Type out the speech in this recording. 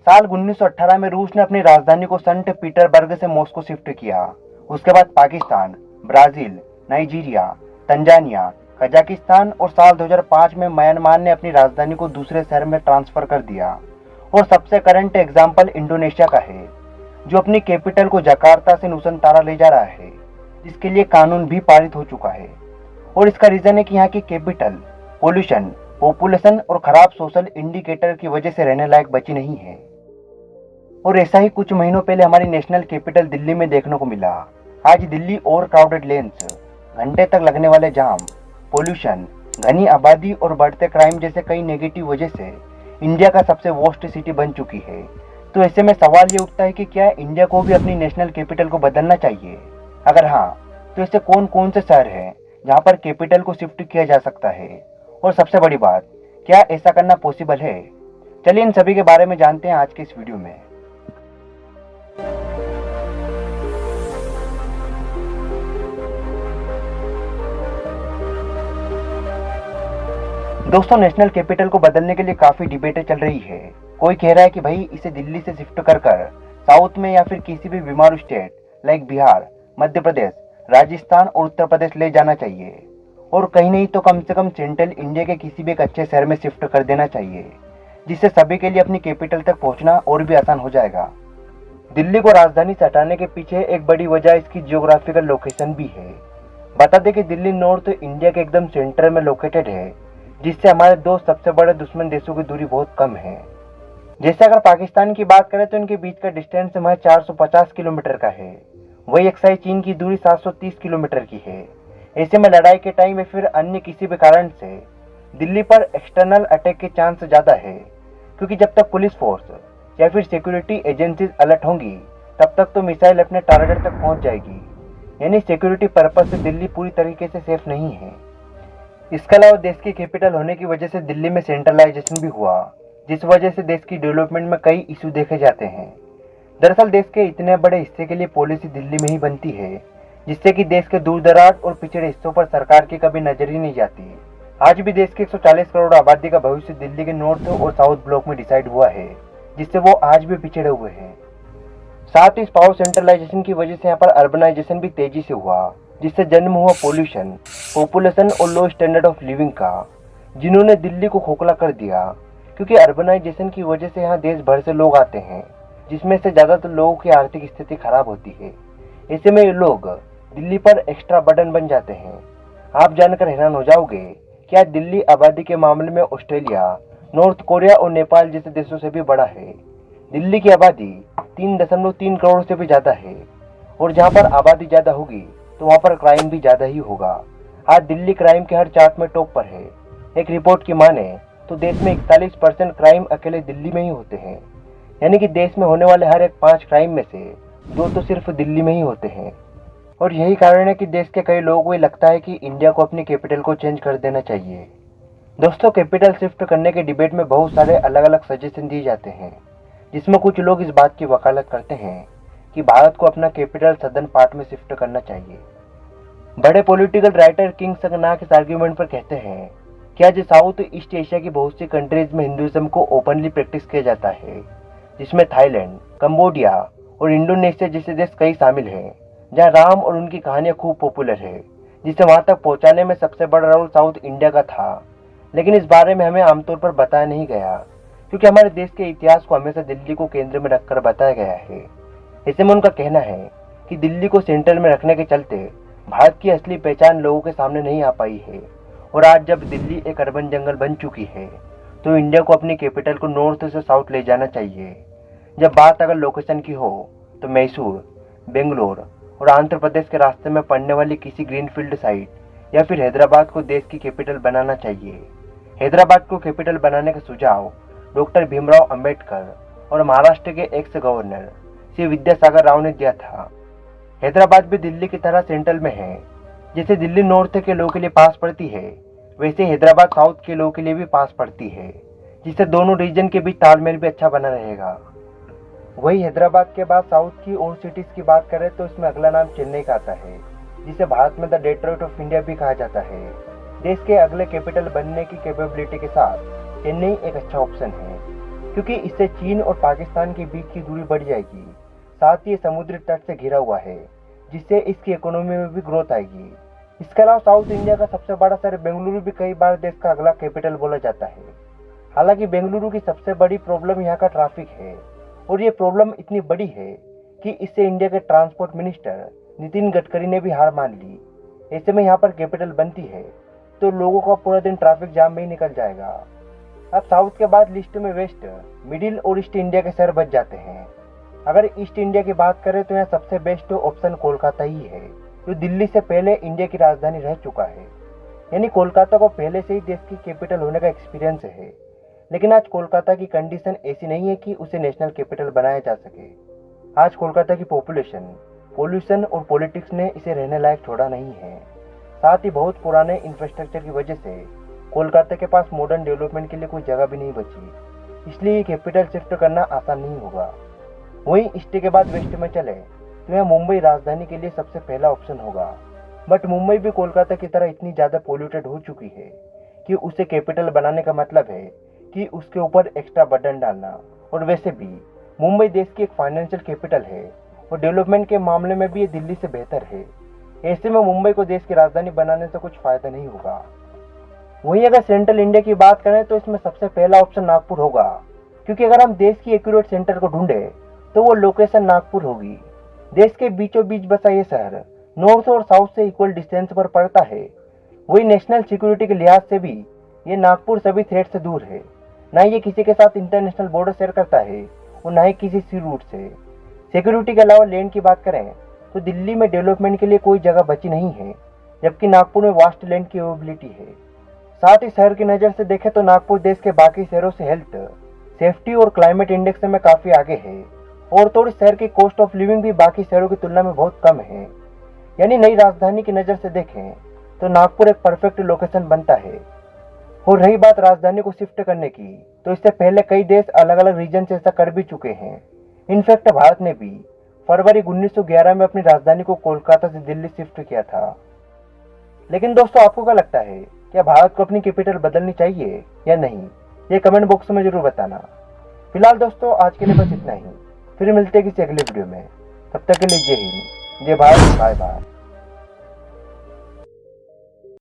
साल 1918 में रूस ने अपनी राजधानी को संट पीटरबर्ग से मॉस्को शिफ्ट किया। उसके बाद Pakistan, Brazil, Nigeria, Tanzania, Kazakhstan और साल 2005 में म्यांमार ने अपनी राजधानी को दूसरे शहर में ट्रांसफर कर दिया। और सबसे करंट एग्जाम्पल इंडोनेशिया का है, जो अपनी कैपिटल को जकार्ता से नुसंतारा ले जा रहा है, जिसके लिए कानून भी पारित हो चुका है। और इसका रीजन है कि यहाँ की कैपिटल पोल्यूशन, पॉपुलेशन और खराब सोशल इंडिकेटर की वजह से रहने लायक बची नहीं है। और ऐसा ही कुछ महीनों पहले हमारी नेशनल कैपिटल दिल्ली में देखने को मिला। आज दिल्ली ओवर क्राउडेड लेन्स, घंटे तक लगने वाले जाम, पोल्यूशन, घनी आबादी और बढ़ते क्राइम जैसे कई नेगेटिव वजह से इंडिया का सबसे वर्स्ट सिटी बन चुकी है। तो ऐसे में सवाल ये उठता है कि क्या इंडिया को भी अपनी नेशनल कैपिटल को बदलना चाहिए? अगर हाँ, तो ऐसे कौन कौन से शहर हैं जहाँ पर कैपिटल को शिफ्ट किया जा सकता है? और सबसे बड़ी बात, क्या ऐसा करना पॉसिबल है? चलिए इन सभी के बारे में जानते हैं आज के इस वीडियो में। दोस्तों, नेशनल कैपिटल को बदलने के लिए काफी डिबेटें चल रही है। कोई कह रहा है कि भाई इसे दिल्ली से शिफ्ट कर साउथ में या फिर किसी भी बीमारू स्टेट लाइक बिहार, मध्य प्रदेश, राजस्थान और उत्तर प्रदेश ले जाना चाहिए। और कहीं नहीं तो कम से कम सेंट्रल इंडिया के किसी भी एक अच्छे शहर में शिफ्ट कर देना चाहिए, जिससे सभी के लिए अपनी कैपिटल तक पहुंचना और भी आसान हो जाएगा। दिल्ली को राजधानी से हटाने के पीछे एक बड़ी वजह इसकी जियोग्राफिकल लोकेशन भी है। बता दें कि दिल्ली नॉर्थ इंडिया के एकदम सेंटर में लोकेटेड है, जिससे हमारे दो सबसे बड़े दुश्मन देशों की दूरी बहुत कम है। जैसे अगर पाकिस्तान की बात करें तो इनके बीच का डिस्टेंस महज 450 किलोमीटर का है। वही अक्साई चीन की दूरी 730 किलोमीटर की है। ऐसे में लड़ाई के टाइम या फिर अन्य किसी भी कारण से दिल्ली पर एक्सटर्नल अटैक के चांस ज़्यादा है, क्योंकि जब तक पुलिस फोर्स या फिर सिक्योरिटी एजेंसीज अलर्ट होंगी तब तक तो मिसाइल अपने टारगेट तक पहुंच जाएगी। यानी सिक्योरिटी पर्पज से दिल्ली पूरी तरीके से सेफ नहीं है। इसके अलावा देश की कैपिटल होने की वजह से दिल्ली में सेंट्रलाइजेशन भी हुआ, जिस वजह से देश की डेवलपमेंट में कई इशू देखे जाते हैं। दरअसल देश के इतने बड़े हिस्से के लिए पॉलिसी दिल्ली में ही बनती है, जिससे कि देश के दूर दराज और पिछड़े हिस्सों पर सरकार की कभी नजर ही नहीं जाती। आज भी देश की 140 करोड़ आबादी का भविष्य दिल्ली के नॉर्थ और साउथ ब्लॉक में डिसाइड हुआ है, जिससे वो आज भी पिछड़े हुए हैं। साथ ही इस पावर सेंट्रलाइजेशन की वजह से यहाँ पर अर्बनाइजेशन भी तेजी से हुआ, जिससे जन्म हुआ पोल्यूशन, पॉपुलेशन और लो स्टैंडर्ड ऑफ लिविंग का, जिन्होंने दिल्ली को खोखला कर दिया। क्योंकि अर्बनाइजेशन की वजह से यहाँ देश भर से लोग आते हैं, जिसमें से ज़्यादातर लोगों की आर्थिक स्थिति खराब होती है। ऐसे में ये लोग दिल्ली पर एक्स्ट्रा बर्डन बन जाते हैं। आप जानकर हैरान हो जाओगे कि आज दिल्ली आबादी के मामले में ऑस्ट्रेलिया, नॉर्थ कोरिया और नेपाल जैसे देशों से भी बड़ा है। दिल्ली की आबादी 3.3 करोड़ से भी ज़्यादा है। और जहाँ पर आबादी ज़्यादा होगी तो वहाँ पर क्राइम भी ज़्यादा ही होगा। आज दिल्ली क्राइम के हर चार्ट में टॉप पर है। एक रिपोर्ट की माने तो देश में 41% क्राइम अकेले दिल्ली में ही होते हैं। यानी कि देश में होने वाले हर एक 5 क्राइम में से 2 तो सिर्फ दिल्ली में ही होते हैं। और यही कारण है कि देश के कई लोगों को लगता है कि इंडिया को अपनी कैपिटल को चेंज कर देना चाहिए। दोस्तों, कैपिटल शिफ्ट करने के डिबेट में बहुत सारे अलग अलग सजेशन दिए जाते हैं, जिसमें कुछ लोग इस बात की वकालत करते हैं कि भारत को अपना कैपिटल सदर्न पार्ट में शिफ्ट करना चाहिए। बड़े पॉलिटिकल राइटर किंग संगनाक इस आर्ग्यूमेंट पर कहते हैं कि आज साउथ ईस्ट एशिया की बहुत सी कंट्रीज में हिंदुइज्म को ओपनली प्रैक्टिस किया जाता है, जिसमें थाईलैंड, कंबोडिया और इंडोनेशिया जैसे देश कई शामिल हैं, जहां राम और उनकी कहानियां खूब पॉपुलर है, जिसे वहां तक पहुंचाने में सबसे बड़ा रोल साउथ इंडिया का था। लेकिन इस बारे में हमें आमतौर पर बताया नहीं गया, क्योंकि हमारे देश के इतिहास को हमेशा दिल्ली को केंद्र में रखकर बताया गया है। ऐसे में उनका कहना है कि दिल्ली को सेंटर में रखने के चलते भारत की असली पहचान लोगों के सामने नहीं आ पाई है। और आज जब दिल्ली एक अर्बन जंगल बन चुकी है तो इंडिया को अपनी कैपिटल को नॉर्थ से साउथ ले जाना चाहिए। जब बात अगर लोकेशन की हो तो मैसूर, बेंगलोर और आंध्र प्रदेश के रास्ते में पड़ने वाली किसी ग्रीनफील्ड साइट या फिर हैदराबाद को देश की कैपिटल बनाना चाहिए। हैदराबाद को कैपिटल बनाने का सुझाव डॉक्टर भीमराव अंबेडकर और महाराष्ट्र के एक्स गवर्नर श्री विद्यासागर राव ने दिया था। हैदराबाद भी दिल्ली की तरह सेंट्रल में है। जैसे दिल्ली नॉर्थ के लोगों के लिए पास पड़ती है, वैसे हैदराबाद साउथ के लोगों के लिए भी पास पड़ती है, जिससे दोनों रीजन के बीच तालमेल भी अच्छा बना रहेगा। वही हैदराबाद के बाद साउथ की और सिटीज की बात करें तो इसमें अगला नाम चेन्नई का आता है, जिसे भारत में द डेट्रॉइट ऑफ इंडिया भी कहा जाता है। देश के अगले कैपिटल बनने की कैपेबिलिटी के साथ चेन्नई एक अच्छा ऑप्शन है। क्योंकि इससे चीन और पाकिस्तान के बीच की दूरी बढ़ जाएगी। साथ ही ये समुद्री तट से घिरा हुआ है, जिससे इसकी इकोनॉमी में भी ग्रोथ आएगी। इसके अलावा साउथ इंडिया का सबसे बड़ा शहर बेंगलुरु भी कई बार देश का अगला कैपिटल बोला जाता है। हालांकि बेंगलुरु की सबसे बड़ी प्रॉब्लम यहाँ का ट्रैफिक है, और ये प्रॉब्लम इतनी बड़ी है कि इससे इंडिया के ट्रांसपोर्ट मिनिस्टर नितिन गडकरी ने भी हार मान ली। ऐसे में यहाँ पर कैपिटल बनती है तो लोगों का पूरा दिन ट्रैफिक जाम में ही निकल जाएगा। अब साउथ के बाद लिस्ट में वेस्ट, मिडिल और ईस्ट इंडिया के शहर बच जाते हैं। अगर ईस्ट इंडिया की बात करें तो यहाँ सबसे बेस्ट ऑप्शन कोलकाता ही है, जो दिल्ली से पहले इंडिया की राजधानी रह चुका है। यानी कोलकाता को पहले से ही देश की कैपिटल होने का एक्सपीरियंस है। लेकिन आज कोलकाता की कंडीशन ऐसी नहीं है कि उसे नेशनल कैपिटल बनाया जा सके। आज कोलकाता की पॉपुलेशन, पॉल्यूशन और पॉलिटिक्स ने इसे रहने लायक छोड़ा नहीं है। साथ ही बहुत पुराने इंफ्रास्ट्रक्चर की वजह से कोलकाता के पास मॉडर्न डेवलपमेंट के लिए कोई जगह भी नहीं बची, इसलिए ये कैपिटल शिफ्ट करना आसान नहीं होगा। वहीं ईस्ट के बाद वेस्ट में चले तो यहाँ मुंबई राजधानी के लिए सबसे पहला ऑप्शन होगा। बट मुंबई भी कोलकाता की तरह इतनी ज़्यादा पोल्यूटेड हो चुकी है कि उसे कैपिटल बनाने का मतलब है कि उसके ऊपर एक्स्ट्रा बर्डन डालना। और वैसे भी मुंबई देश की एक फाइनेंशियल कैपिटल है और डेवलपमेंट के मामले में भी ये दिल्ली से बेहतर है। ऐसे में मुंबई को देश की राजधानी बनाने से कुछ फायदा नहीं होगा। वहीं अगर सेंट्रल इंडिया की बात करें तो इसमें सबसे पहला ऑप्शन नागपुर होगा, क्योंकि अगर हम देश की एक्यूरेट सेंटर को ढूंढे तो वो लोकेशन नागपुर होगी। देश के बीचों बीच बसा ये शहर नॉर्थ और साउथ से इक्वल डिस्टेंस पर पड़ता है। वही नेशनल सिक्योरिटी के लिहाज से भी ये नागपुर सभी थ्रेट से दूर है। ना ये किसी के साथ इंटरनेशनल बॉर्डर शेयर करता है और ना ही किसी सी रूट से। सिक्योरिटी के अलावा लैंड की बात करें तो दिल्ली में डेवलपमेंट के लिए कोई जगह बची नहीं है, जबकि नागपुर में वास्ट लैंड की अवेलेबिलिटी है। साथ ही शहर की नज़र से देखें तो नागपुर देश के बाकी शहरों से हेल्थ, सेफ्टी और क्लाइमेट इंडेक्स में काफ़ी आगे है। और तो इस शहर की कॉस्ट ऑफ लिविंग भी बाकी शहरों की तुलना में बहुत कम है। यानी नई राजधानी की नज़र से देखें तो नागपुर एक परफेक्ट लोकेशन बनता है। और रही बात राजधानी को शिफ्ट करने की, तो इससे पहले कई देश अलग अलग रीजन से ऐसा कर भी चुके हैं। इनफैक्ट भारत ने भी फरवरी 1911 में अपनी राजधानी को कोलकाता से दिल्ली शिफ्ट किया था। लेकिन दोस्तों, आपको क्या लगता है, क्या भारत को अपनी कैपिटल बदलनी चाहिए या नहीं? ये कमेंट बॉक्स में जरूर बताना। फिलहाल दोस्तों, आज के लिए बस इतना ही। फिर मिलते हैं किसी अगले वीडियो में। तब तक के लिए जय हिंद, जय भारत, बाय बाय।